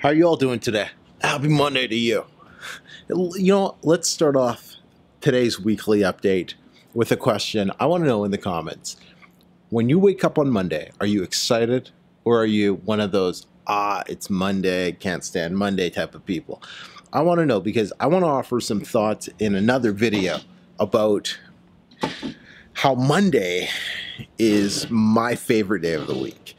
How are you all doing today? Happy Monday to you. You know, let's start off today's weekly update with a question. I want to know in the comments, when you wake up on Monday, are you excited or are you one of those, it's Monday, can't stand Monday type of people? I want to know because I want to offer some thoughts in another video about how Monday is my favorite day of the week.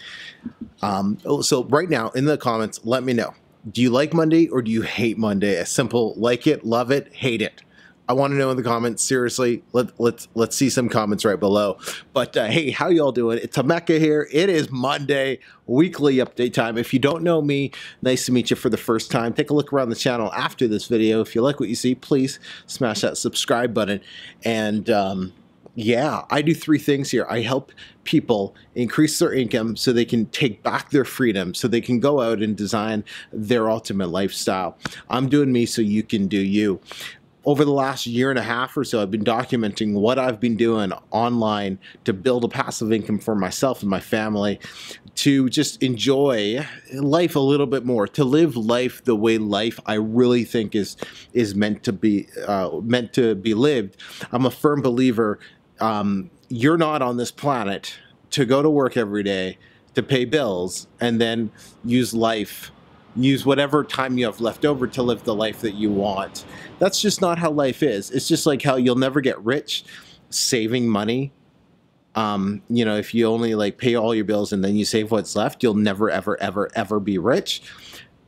So right now in the comments, let me know. Do you like Monday or do you hate Monday? A simple like it, love it, hate it. I want to know in the comments. Seriously, let's see some comments right below. But hey, how y'all doing? It's Emeka here. It is Monday, weekly update time. If you don't know me, nice to meet you for the first time. Take a look around the channel after this video. If you like what you see, please smash that subscribe button. And yeah, I do three things here. I help people increase their income so they can take back their freedom, so they can go out and design their ultimate lifestyle. I'm doing me so you can do you. Over the last year and a half or so, I've been documenting what I've been doing online to build a passive income for myself and my family, to just enjoy life a little bit more, to live life the way life I really think is meant to be lived. I'm a firm believer. You're not on this planet to go to work every day, to pay bills, and then use whatever time you have left over to live the life that you want. That's just not how life is. It's just like how you'll never get rich saving money. You know, if you only like pay all your bills and then you save what's left, you'll never, ever, ever, ever be rich.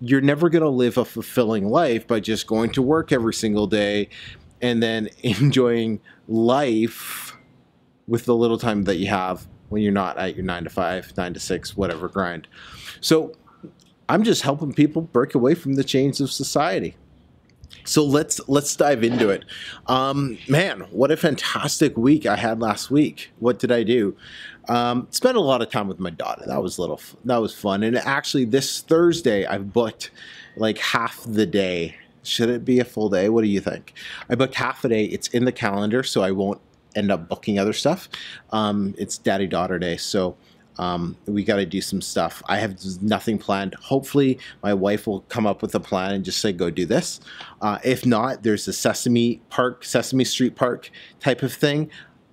You're never going to live a fulfilling life by just going to work every single day and then enjoying life with the little time that you have when you're not at your 9 to 5, 9 to 6, whatever grind. So I'm just helping people break away from the chains of society. So let's dive into it. Man, what a fantastic week I had last week. What did I do? Spent a lot of time with my daughter. That was fun. And actually this Thursday I've booked like half the day. Should it be a full day? What do you think? I booked half a day. It's in the calendar, so I won't end up booking other stuff. It's daddy-daughter day, so we got to do some stuff. I have nothing planned. Hopefully my wife will come up with a plan and just say, go do this. If not, there's a Sesame Street Park type of thing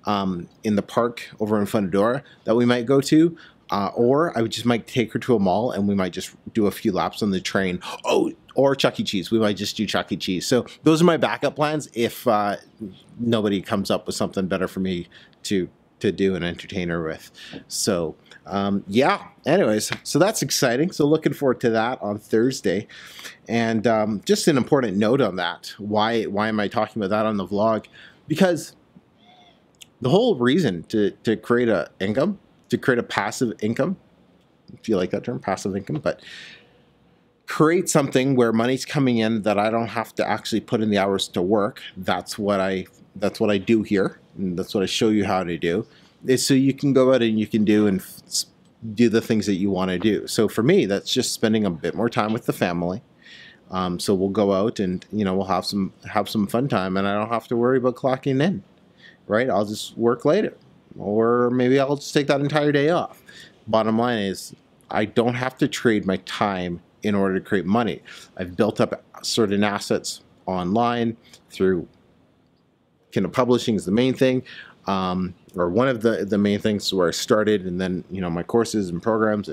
in the park over in Fundadora that we might go to. Or I just might take her to a mall and we might just do a few laps on the train. Oh, or Chuck E. Cheese. We might just do Chuck E. Cheese. So those are my backup plans if nobody comes up with something better for me to do and entertain her with. So yeah, anyways, so that's exciting. So looking forward to that on Thursday. And just an important note on that. Why am I talking about that on the vlog? Because the whole reason to create a income, to create a passive income, if you like that term, passive income, but create something where money's coming in that I don't have to actually put in the hours to work. That's what I do here, and that's what I show you how to do, is so you can go out and you can do the things that you want to do. So for me, that's just spending a bit more time with the family. So we'll go out and, you know, we'll have some fun time, and I don't have to worry about clocking in, right? I'll just work later, or maybe I'll just take that entire day off. Bottom line is, I don't have to trade my time in order to create money. I've built up certain assets online through Kindle publishing is the main thing, or one of the main things where I started, and then, you know, my courses and programs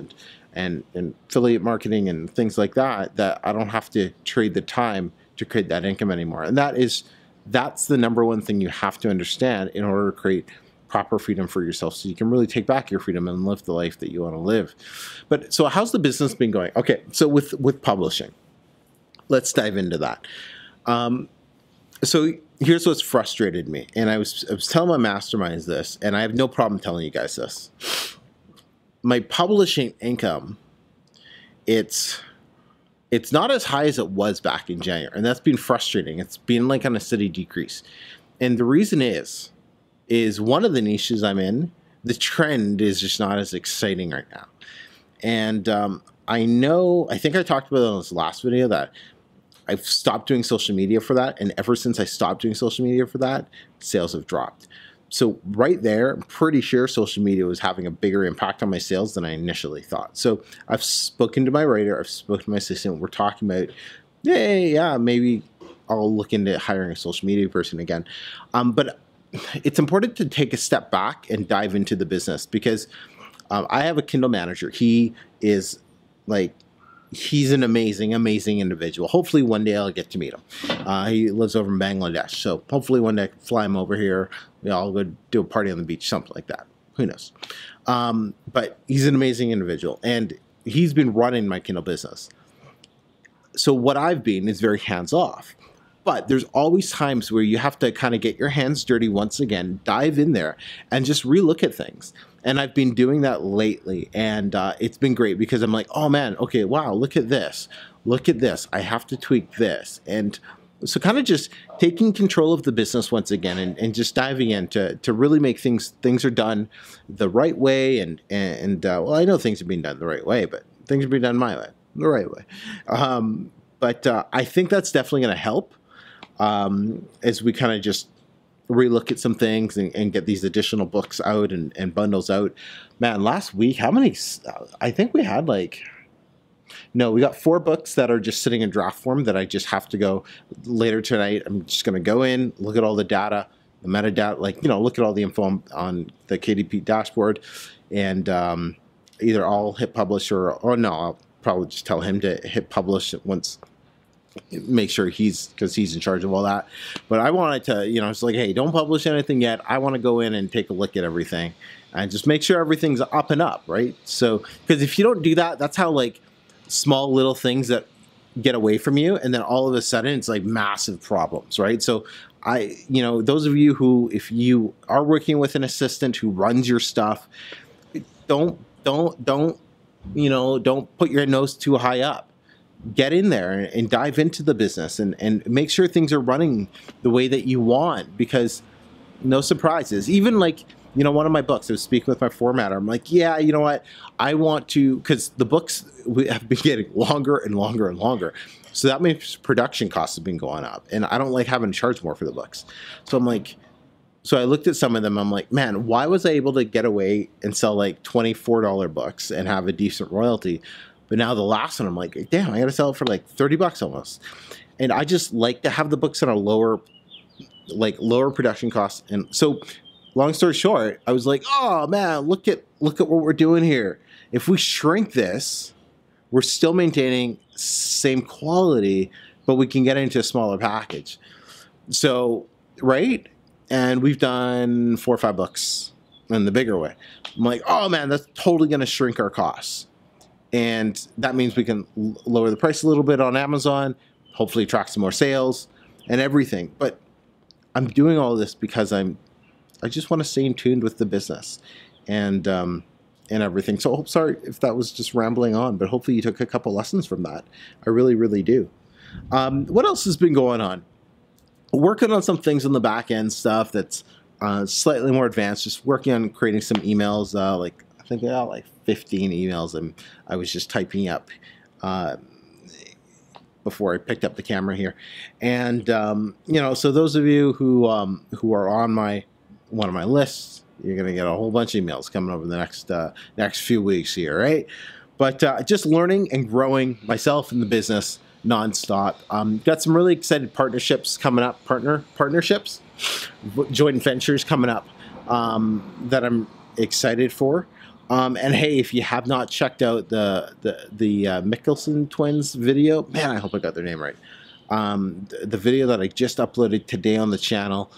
and affiliate marketing and things like that, that I don't have to trade the time to create that income anymore. And that's the number one thing you have to understand in order to create proper freedom for yourself, so you can really take back your freedom and live the life that you want to live. But so how's the business been going? Okay, so with publishing, let's dive into that. So here's what's frustrated me, and I was telling my masterminds this, and I have no problem telling you guys this. My publishing income, it's not as high as it was back in January, and that's been frustrating. It's been like on a steady decrease, and the reason is one of the niches I'm in, the trend is just not as exciting right now. And I think I talked about it in this last video that I've stopped doing social media for that. And ever since I stopped doing social media for that, sales have dropped. So right there, I'm pretty sure social media was having a bigger impact on my sales than I initially thought. So I've spoken to my writer, I've spoken to my assistant. We're talking about, yeah, maybe I'll look into hiring a social media person again. But it's important to take a step back and dive into the business, because I have a Kindle manager. He is like, he's an amazing, amazing individual. Hopefully one day I'll get to meet him. He lives over in Bangladesh, so hopefully one day I can fly him over here. I'll go do a party on the beach, something like that. Who knows? But he's an amazing individual, and he's been running my Kindle business. So what I've been is very hands-off. But there's always times where you have to kind of get your hands dirty once again, dive in there, and just relook at things. And I've been doing that lately, and it's been great, because I'm like, oh man, okay, wow, look at this. Look at this. I have to tweak this. And so kind of just taking control of the business once again, and just diving in to really make things are done the right way. And well, I know things are being done the right way, but things are being done my way, the right way. But I think that's definitely going to help. As we kind of just relook at some things and get these additional books out and bundles out. Man, last week, how many? I think we had we got 4 books that are just sitting in draft form that I just have to go later tonight. I'm just going to go in, look at all the data, the metadata, look at all the info on the KDP dashboard, and either I'll hit publish or no, I'll probably just tell him to hit publish once. Make sure because he's in charge of all that. But I wanted to, it's like, hey, don't publish anything yet. I want to go in and take a look at everything and just make sure everything's up and up, right? So, because if you don't do that, that's how small little things that get away from you, and then all of a sudden it's like massive problems, right? So those of you who, if you are working with an assistant who runs your stuff, don't put your nose too high up. Get in there and dive into the business and make sure things are running the way that you want, because no surprises. Even one of my books, I was speaking with my formatter. I'm like, yeah, you know what? I want to, because the books have been getting longer and longer and longer. So that means production costs have been going up, and I don't like having to charge more for the books. So I'm like, so I looked at some of them. I'm like, man, why was I able to get away and sell $24 books and have a decent royalty? But now the last one, I'm like, damn, I got to sell it for $30 almost. And I just like to have the books on a lower production costs. And so, long story short, I was like, oh man, look at what we're doing here. If we shrink this, we're still maintaining same quality, but we can get into a smaller package. So, right? And we've done 4 or 5 books in the bigger way. I'm like, oh man, that's totally going to shrink our costs. And that means we can lower the price a little bit on Amazon, hopefully attract some more sales and everything. But I'm doing all of this because I just want to stay in tune with the business and everything. So sorry if that was just rambling on, but hopefully you took a couple lessons from that. I really, really do. What else has been going on? Working on some things on the back end stuff that's slightly more advanced. Just working on creating some emails, I think I got 15 emails, and I was just typing up before I picked up the camera here. And so those of you who are on one of my lists, you're gonna get a whole bunch of emails coming over the next few weeks here, right? But just learning and growing myself in the business nonstop. Got some really excited partnerships coming up, partnerships, joint ventures coming up that I'm excited for. And hey, if you have not checked out the Mickelson twins video, man, I hope I got their name right. The video that I just uploaded today on the channel,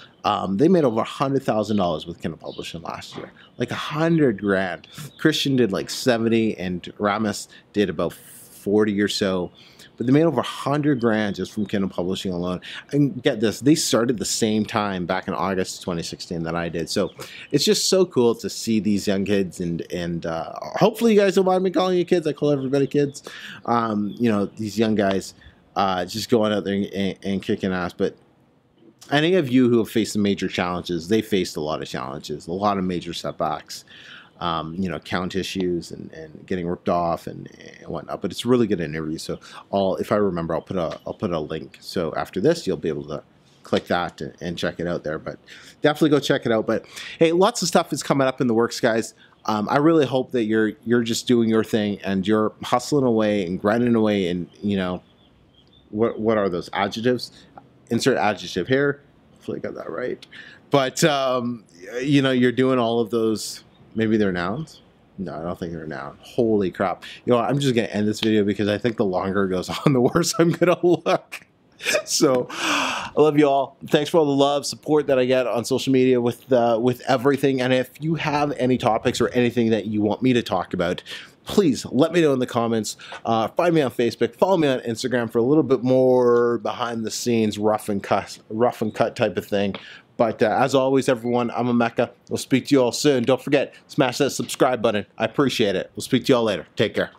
they made over $100,000 with Kindle Publishing last year, $100,000. Christian did 70, and Ramis did about 40 or so. But they made over $100,000 just from Kindle Publishing alone. And get this, they started the same time back in August 2016 that I did. So it's just so cool to see these young kids, and hopefully you guys don't mind me calling you kids. I call everybody kids. These young guys just going out there and kicking ass. But any of you who have faced some major challenges, they faced a lot of challenges, a lot of major setbacks. Count issues and getting ripped off and whatnot. But it's a really good interview. So if I remember, I'll put a link. So after this, you'll be able to click that and check it out there. But definitely go check it out. But hey, lots of stuff is coming up in the works, guys. I really hope that you're just doing your thing and you're hustling away and grinding away. And you know, what are those adjectives? Insert adjective here. Hopefully I got that right. But you know, you're doing all of those. Maybe they're nouns. No, I don't think they're noun. Holy crap. You know what? I'm just going to end this video because I think the longer it goes on, the worse I'm going to look. So I love you all. Thanks for all the love, support that I get on social media with everything. And if you have any topics or anything that you want me to talk about, please let me know in the comments. Find me on Facebook. Follow me on Instagram for a little bit more behind the scenes, rough and cut type of thing. But as always, everyone, I'm Emeka. We'll speak to you all soon. Don't forget, smash that subscribe button. I appreciate it. We'll speak to you all later. Take care.